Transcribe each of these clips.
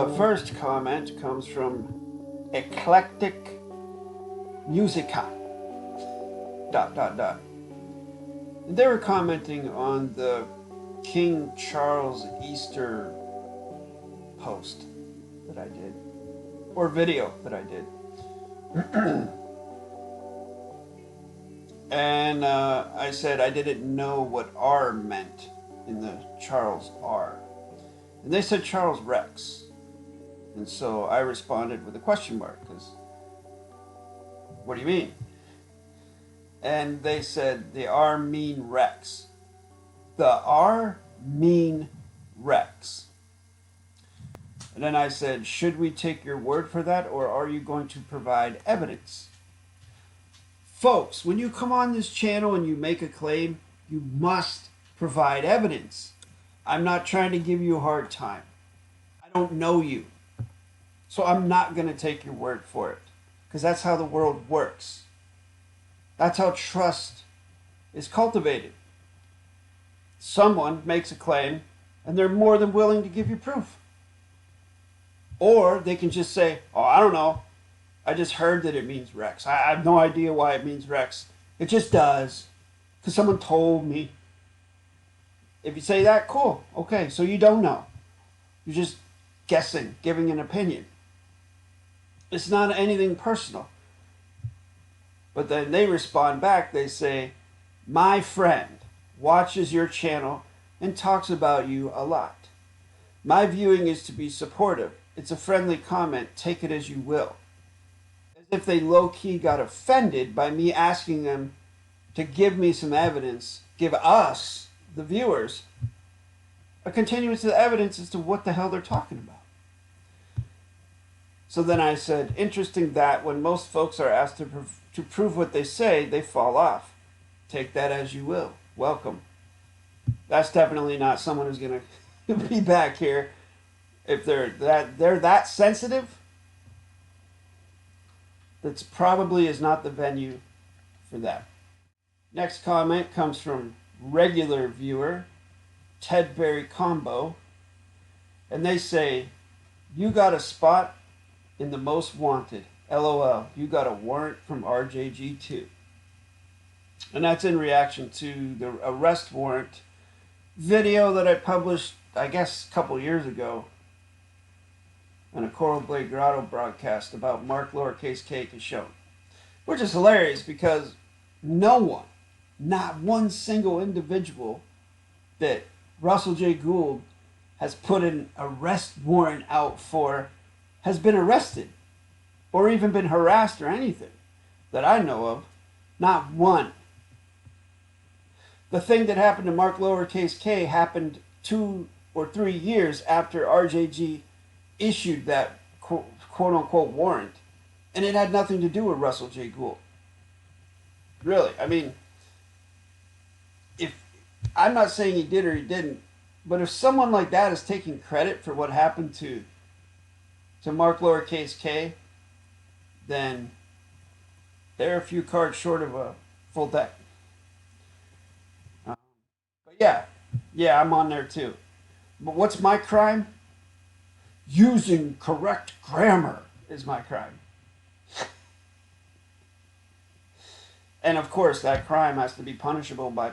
The first comment comes from Eclectic Musica. ... They were commenting on the King Charles Easter post that I did, or video that I did. And I said I didn't know what R meant in the Charles R. And they said Charles Rex. And so I responded with a question mark, because what do you mean? And they said the R mean Rex. The R mean Rex. And then I said, should we take your word for that, or are you going to provide evidence? Folks, when you come on this channel and you make a claim, you must provide evidence. I'm not trying to give you a hard time. I don't know you. So I'm not going to take your word for it, because that's how the world works. That's how trust is cultivated. Someone makes a claim and they're more than willing to give you proof. Or they can just say, oh, I don't know. I just heard that it means Rex. I have no idea why it means Rex. It just does, because someone told me. If you say that, cool. Okay, so you don't know. You're just guessing, giving an opinion. It's not anything personal. But then they respond back. They say, my friend watches your channel and talks about you a lot. My viewing is to be supportive. It's a friendly comment. Take it as you will. As if they low-key got offended by me asking them to give me some evidence, give us, the viewers, a continuance of evidence as to what the hell they're talking about. So then I said, interesting that when most folks are asked to prove what they say, they fall off. Take that as you will. Welcome. That's definitely not someone who's going to be back here. If they're that sensitive, that's probably is not the venue for that. Next comment comes from regular viewer Ted Berry Combo, and they say, you got a spot in the most wanted. LOL, you got a warrant from RJG2. And that's in reaction to the arrest warrant video that I published, I guess, a couple years ago on a Coral Blade Grotto broadcast about Mark lowercase k is shown. Which is hilarious because no one, not one single individual that Russell J. Gould has put an arrest warrant out for has been arrested or even been harassed or anything that I know of. Not one. The thing that happened to Mark lowercase k happened 2 or 3 years after RJG issued that quote-unquote warrant, and it had nothing to do with Russell J. Gould. Really, I mean, if I'm not saying he did or he didn't, but if someone like that is taking credit for what happened to Mark lowercase k, then they're a few cards short of a full deck. But yeah, I'm on there too. But what's my crime? Using correct grammar is my crime. And of course, that crime has to be punishable by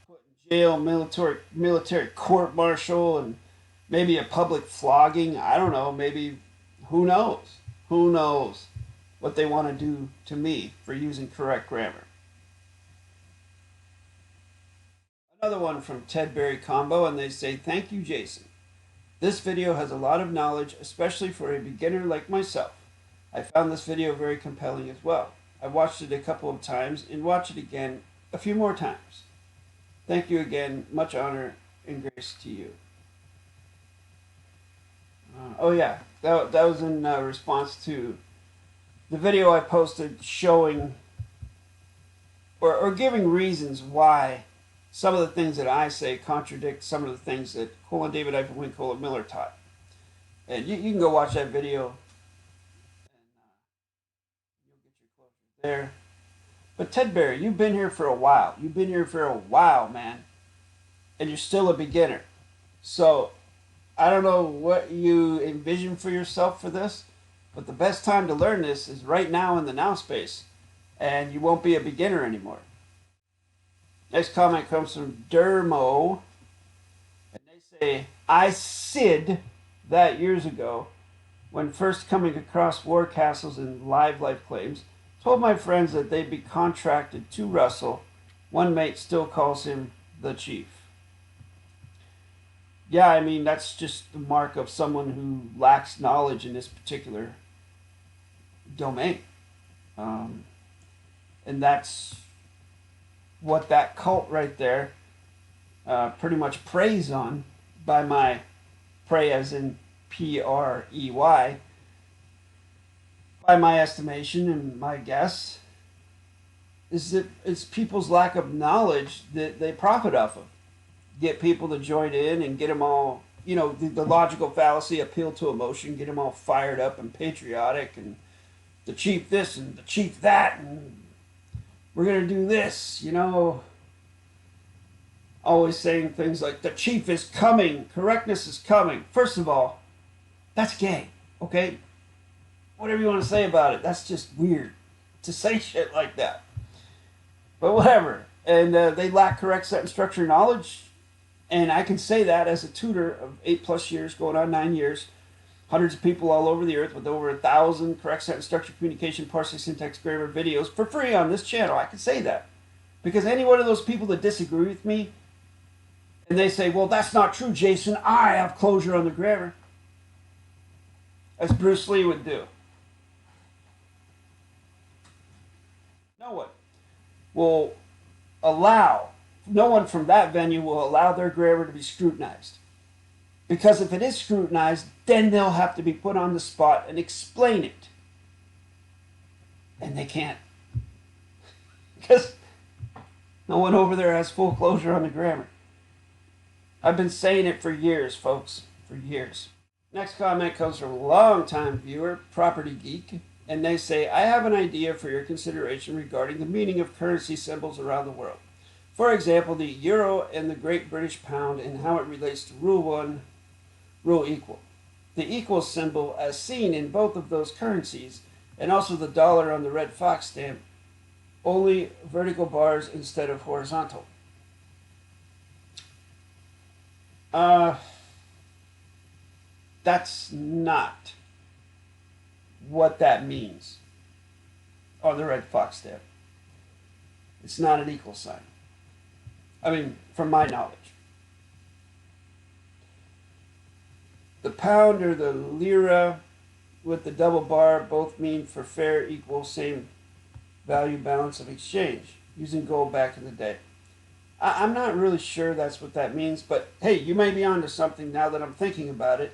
put in jail, military court-martial, and maybe a public flogging. I don't know, maybe, who knows? Who knows what they want to do to me for using correct grammar. Another one from Ted Berry Combo, and they say, thank you, Jason. This video has a lot of knowledge, especially for a beginner like myself. I found this video very compelling as well. I watched it a couple of times and watch it again a few more times. Thank you again. Much honor and grace to you. Oh yeah, that was in response to the video I posted showing or giving reasons why some of the things that I say contradict some of the things that DAVID-WYNN Miller taught. And you can go watch that video and you'll get your closure there. But Ted Berry, you've been here for a while. You've been here for a while, man. And you're still a beginner. So I don't know what you envision for yourself for this, but the best time to learn this is right now in the now space, and you won't be a beginner anymore. Next comment comes from Dermo, and they say, I SID that years ago when first coming across war castles and live life claims, told my friends that they'd be contracted to Russell. One mate still calls him the chief. Yeah, I mean, that's just the mark of someone who lacks knowledge in this particular domain. And that's what that cult right there pretty much preys on, by my prey as in P-R-E-Y, by my estimation and my guess, is that it's people's lack of knowledge that they profit off of. Get people to join in and get them all, you know, the logical fallacy, appeal to emotion, get them all fired up and patriotic, and the chief this and the chief that, and we're going to do this, you know. Always saying things like, the chief is coming, correctness is coming. First of all, that's gay, okay? Whatever you want to say about it, that's just weird to say shit like that. But whatever. And they lack correct sentence structure knowledge. And I can say that as a tutor of 8+ years, going on 9 years, hundreds of people all over the earth with over 1,000 correct sentence structure, communication, parsing, syntax, grammar videos for free on this channel. I can say that. Because any one of those people that disagree with me, and they say, well, that's not true, Jason, I have closure on the grammar, as Bruce Lee would do. No one from that venue will allow their grammar to be scrutinized. Because if it is scrutinized, then they'll have to be put on the spot and explain it. And they can't. Because no one over there has full closure on the grammar. I've been saying it for years, folks. For years. Next comment comes from a long-time viewer, Property Geek. And they say, I have an idea for your consideration regarding the meaning of currency symbols around the world. For example, the euro and the Great British Pound and how it relates to Rule 1, Rule Equal. The equal symbol as seen in both of those currencies, and also the dollar on the red fox stamp, only vertical bars instead of horizontal. That's not what that means on the red fox stamp. It's not an equal sign. I mean, from my knowledge. The pound or the lira with the double bar both mean for fair, equal, same value balance of exchange, using gold back in the day. I'm not really sure that's what that means, but hey, you may be onto something now that I'm thinking about it.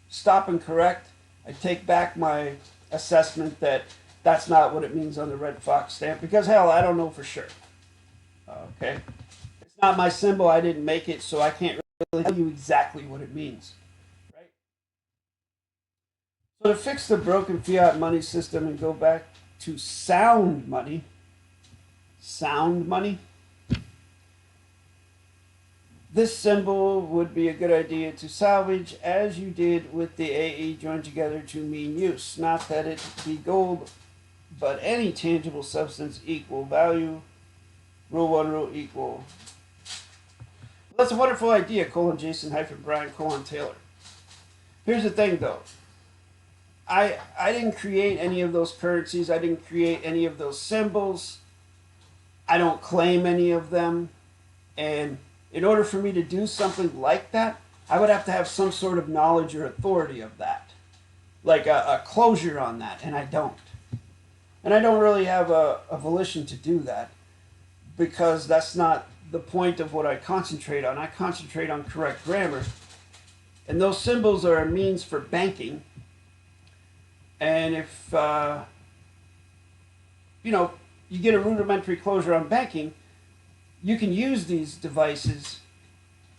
Stop and correct. I take back my assessment that that's not what it means on the red fox stamp, because hell, I don't know for sure. Okay? It's not my symbol, I didn't make it, so I can't really tell you exactly what it means. Right? So to fix the broken fiat money system and go back to sound money, this symbol would be a good idea to salvage, as you did with the AE joined together to mean use. Not that it be gold, but any tangible substance equal value. Rule 1, rule equal. That's a wonderful idea, Jason-Brian, Taylor. Here's the thing, though. I didn't create any of those currencies. I didn't create any of those symbols. I don't claim any of them. And in order for me to do something like that, I would have to have some sort of knowledge or authority of that. Like a closure on that, and I don't. And I don't really have a volition to do that, because that's not the point of what I concentrate on. I concentrate on correct grammar. And those symbols are a means for banking. And if, you get a rudimentary closure on banking, you can use these devices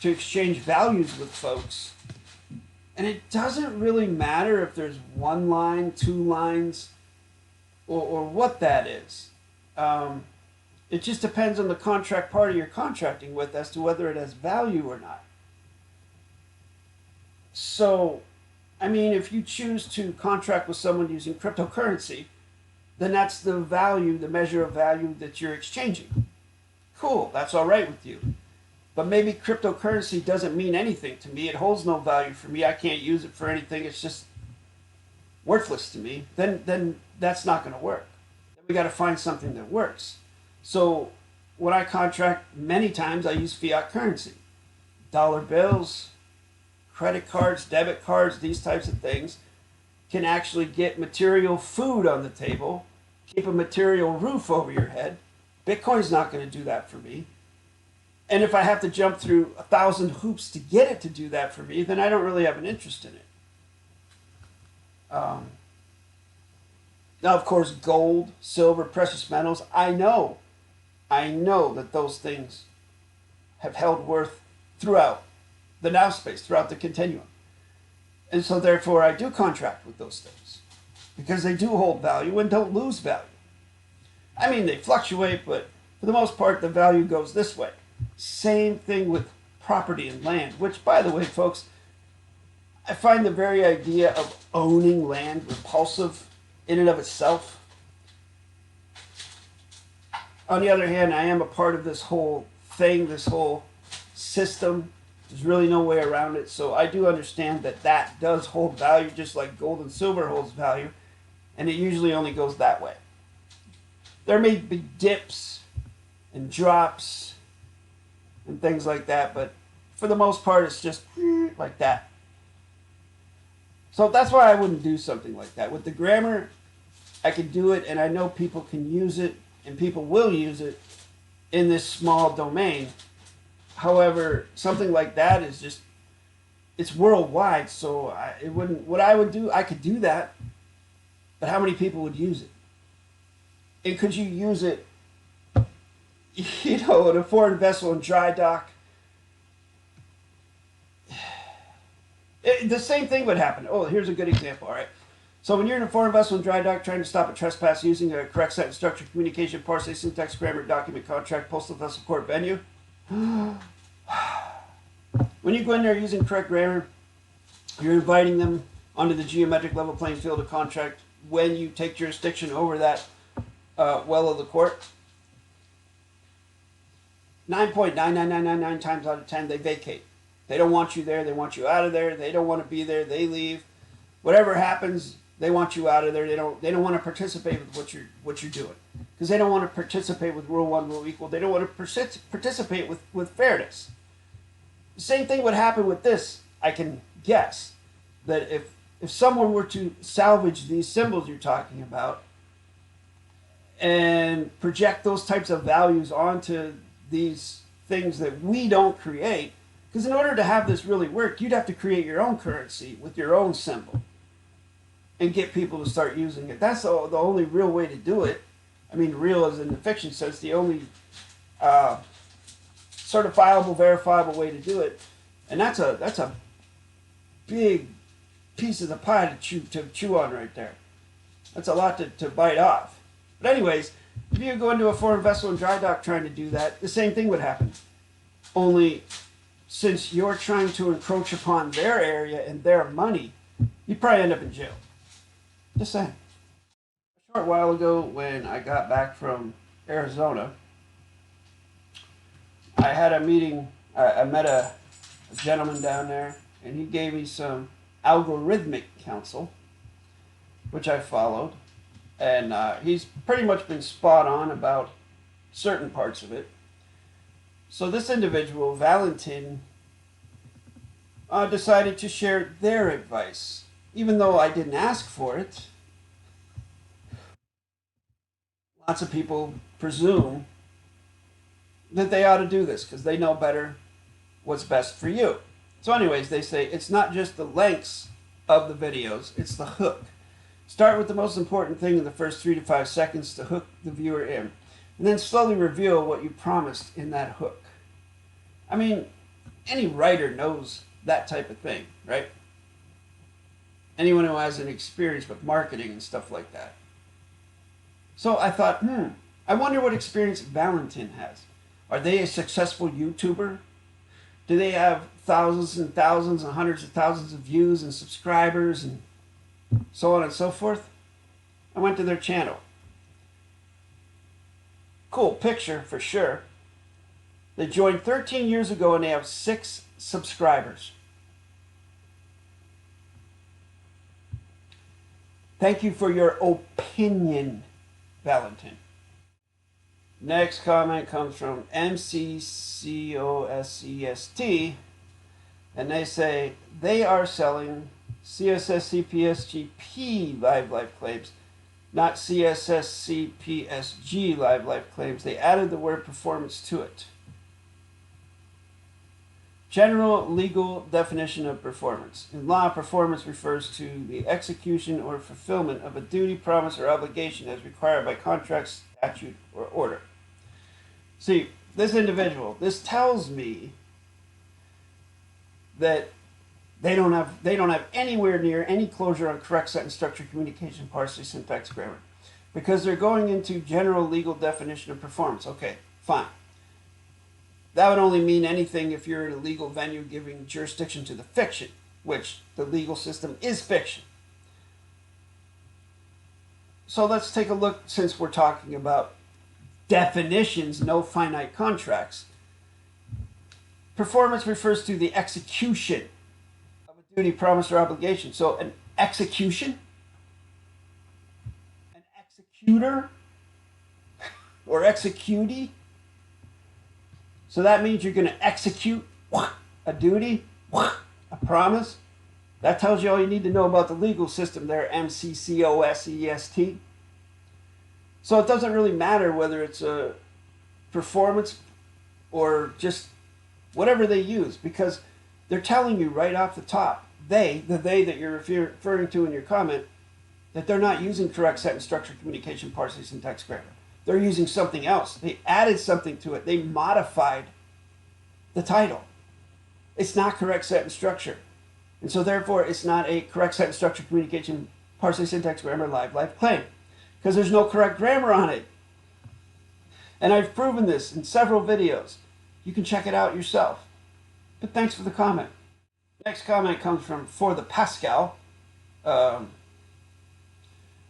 to exchange values with folks. And it doesn't really matter if there's 1 line, 2 lines, or what that is. It just depends on the contract party you're contracting with as to whether it has value or not. So, I mean, if you choose to contract with someone using cryptocurrency, then that's the value, the measure of value that you're exchanging. Cool, that's all right with you. But maybe cryptocurrency doesn't mean anything to me. It holds no value for me. I can't use it for anything. It's just worthless to me. Then that's not going to work. Then we got to find something that works. So when I contract, many times I use fiat currency. Dollar bills, credit cards, debit cards, these types of things can actually get material food on the table, keep a material roof over your head. Bitcoin's not going to do that for me. And if I have to jump through 1,000 hoops to get it to do that for me, then I don't really have an interest in it. Now, of course, gold, silver, precious metals, I know that those things have held worth throughout the now space, throughout the continuum. And so therefore I do contract with those things because they do hold value and don't lose value. I mean, they fluctuate, but for the most part, the value goes this way. Same thing with property and land, which, by the way, folks, I find the very idea of owning land repulsive in and of itself. On the other hand, I am a part of this whole thing, this whole system. There's really no way around it. So I do understand that that does hold value, just like gold and silver holds value. And it usually only goes that way. There may be dips and drops and things like that, but for the most part, it's just like that. So that's why I wouldn't do something like that. With the grammar, I can do it, and I know people can use it, and people will use it in this small domain. However, something like that is just, it's worldwide, so it wouldn't, what I would do, I could do that, but how many people would use it? And could you use it, you know, in a foreign vessel in dry dock? The same thing would happen. Oh, here's a good example, all right? So when you're in a foreign vessel in dry dock trying to stop a trespass using a correct sentence structure, communication, parse, syntax, grammar, document, contract, postal vessel, court, venue. When you go in there using correct grammar, you're inviting them onto the geometric level playing field of contract when you take jurisdiction over that well of the court. 9.99999 times out of 10, they vacate. They don't want you there. They want you out of there. They don't want to be there. They leave. Whatever happens, they want you out of there. They don't want to participate with what you're doing because they don't want to participate with Rule 1, Rule Equal. They don't want to participate with fairness. The same thing would happen with this. I can guess that if someone were to salvage these symbols you're talking about and project those types of values onto these things that we don't create, because in order to have this really work, you'd have to create your own currency with your own symbol and get people to start using it. That's the only real way to do it. I mean, real as in the fiction sense, the only certifiable, verifiable way to do it. And that's a big piece of the pie to chew on right there. That's a lot to bite off. But anyways, if you go into a foreign vessel in dry dock trying to do that, the same thing would happen. Only since you're trying to encroach upon their area and their money, you'd probably end up in jail. Just saying. A short while ago, when I got back from Arizona, I had a meeting. I met a gentleman down there, and he gave me some algorithmic counsel, which I followed. And he's pretty much been spot on about certain parts of it. So this individual, Valentin, decided to share their advice, even though I didn't ask for it. Lots of people presume that they ought to do this because they know better what's best for you. So anyways, they say it's not just the lengths of the videos, it's the hook. Start with the most important thing in the first 3 to 5 seconds to hook the viewer in, and then slowly reveal what you promised in that hook. I mean, any writer knows that type of thing, right? Anyone who has an experience with marketing and stuff like that. So I thought, I wonder what experience Valentin has. Are they a successful YouTuber? Do they have thousands and thousands and hundreds of thousands of views and subscribers and so on and so forth? I went to their channel. Cool picture for sure. They joined 13 years ago and they have 6 subscribers. Thank you for your opinion, Valentin. Next comment comes from MCCOSEST, and they say they are selling CSSCPSGP live claims, not CSSCPSG live claims. They added the word performance to it. General legal definition of performance. In law, performance refers to the execution or fulfillment of a duty, promise, or obligation as required by contract, statute, or order. See, this individual, this tells me that they don't have anywhere near any closure on correct sentence structure, communication, parsing, syntax, grammar, because they're going into general legal definition of performance. Okay, fine. That would only mean anything if you're in a legal venue giving jurisdiction to the fiction, which the legal system is fiction. So let's take a look, since we're talking about definitions, no finite contracts. Performance refers to the execution of a duty, promise, or obligation. So an execution, an executor, or executee. So that means you're going to execute a duty, a promise. That tells you all you need to know about the legal system there, MCCOSEST. So it doesn't really matter whether it's a performance or just whatever they use, because they're telling you right off the top, the they that you're referring to in your comment, that they're not using correct sentence structure, communication, parsing, syntax, grammar. They're using something else. They added something to it. They modified the title. It's not correct sentence structure. And so therefore, it's not a correct sentence structure, communication, parsing, syntax, grammar, live claim, because there's no correct grammar on it. And I've proven this in several videos. You can check it out yourself. But thanks for the comment. Next comment comes from For the Pascal. A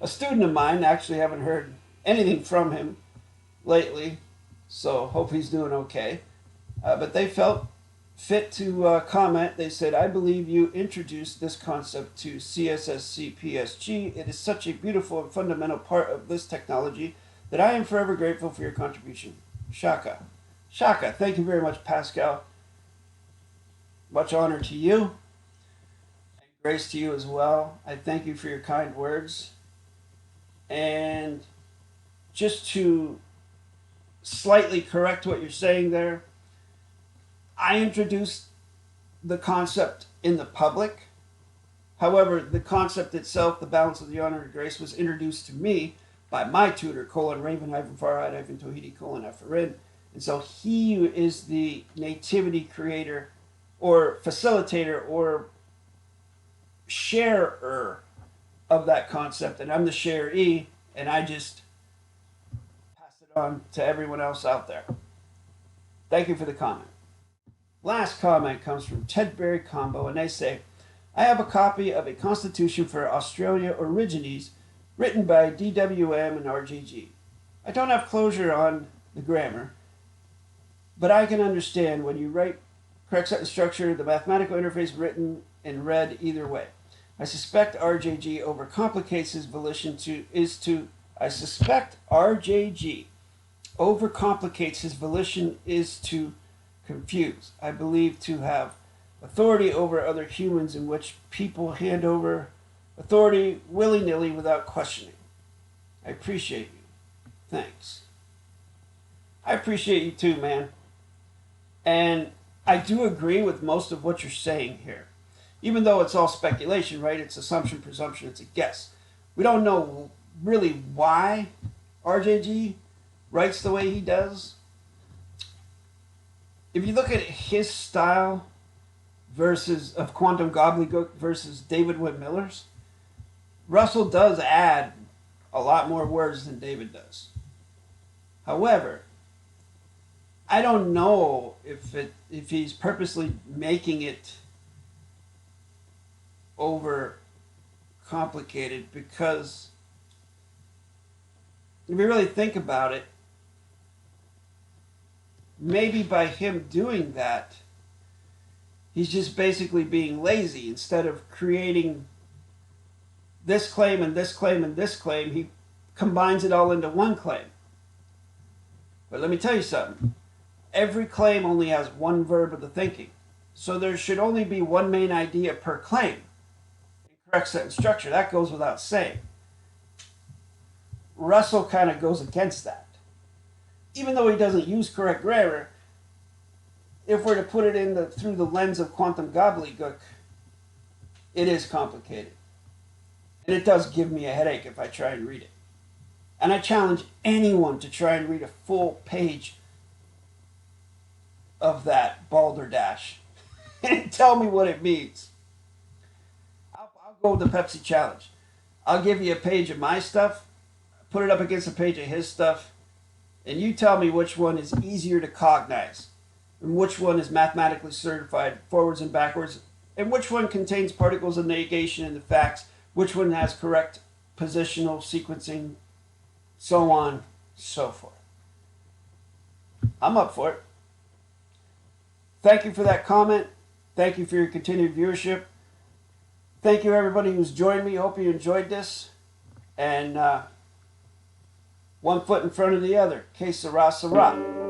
student of mine. Actually haven't heard anything from him lately, so hope he's doing okay. But they felt fit to comment. They said, I believe you introduced this concept to CSSCPSG. It is such a beautiful and fundamental part of this technology that I am forever grateful for your contribution. Shaka. Shaka, thank you very much, Pascal. Much honor to you, and grace to you as well. I thank you for your kind words. And just to slightly correct what you're saying there, I introduced the concept in the public. However, the concept itself, the balance of the honor and grace, was introduced to me by my tutor, Raven-Farhad-Tawhidi-FRN. And so he is the nativity creator or facilitator or sharer of that concept. And I'm the sharee, and I just on to everyone else out there. Thank you for the comment. Last comment comes from Tedberry Combo, and they say, I have a copy of a Constitution for Australia Origines written by DWM and RGG. I don't have closure on the grammar, but I can understand when you write correct sentence structure, the mathematical interface written and read either way. I suspect RJG overcomplicates his volition is to confuse. I believe to have authority over other humans in which people hand over authority willy-nilly without questioning. I appreciate you. Thanks. I appreciate you too, man. And I do agree with most of what you're saying here. Even though it's all speculation, right? It's assumption, presumption, it's a guess. We don't know really why RJG writes the way he does. If you look at his style of Quantum Gobbledygook versus David-WYNN Miller's, Russell does add a lot more words than David does. However, I don't know if he's purposely making it over complicated, because if you really think about it, maybe by him doing that, he's just basically being lazy. Instead of creating this claim and this claim and this claim, he combines it all into one claim. But let me tell you something. Every claim only has one verb of the thinking. So there should only be one main idea per claim. In correct sentence structure, that goes without saying. Russell kind of goes against that. Even though he doesn't use correct grammar, if we're to put it through the lens of quantum gobbledygook, it is complicated. And it does give me a headache if I try and read it. And I challenge anyone to try and read a full page of that balderdash and tell me what it means. I'll go with the Pepsi challenge. I'll give you a page of my stuff, put it up against a page of his stuff, and you tell me which one is easier to cognize, and which one is mathematically certified forwards and backwards, and which one contains particles of negation in the facts, which one has correct positional sequencing, so on, so forth. I'm up for it. Thank you for that comment. Thank you for your continued viewership. Thank you everybody who's joined me. Hope you enjoyed this. And one foot in front of the other. Que sera, sera.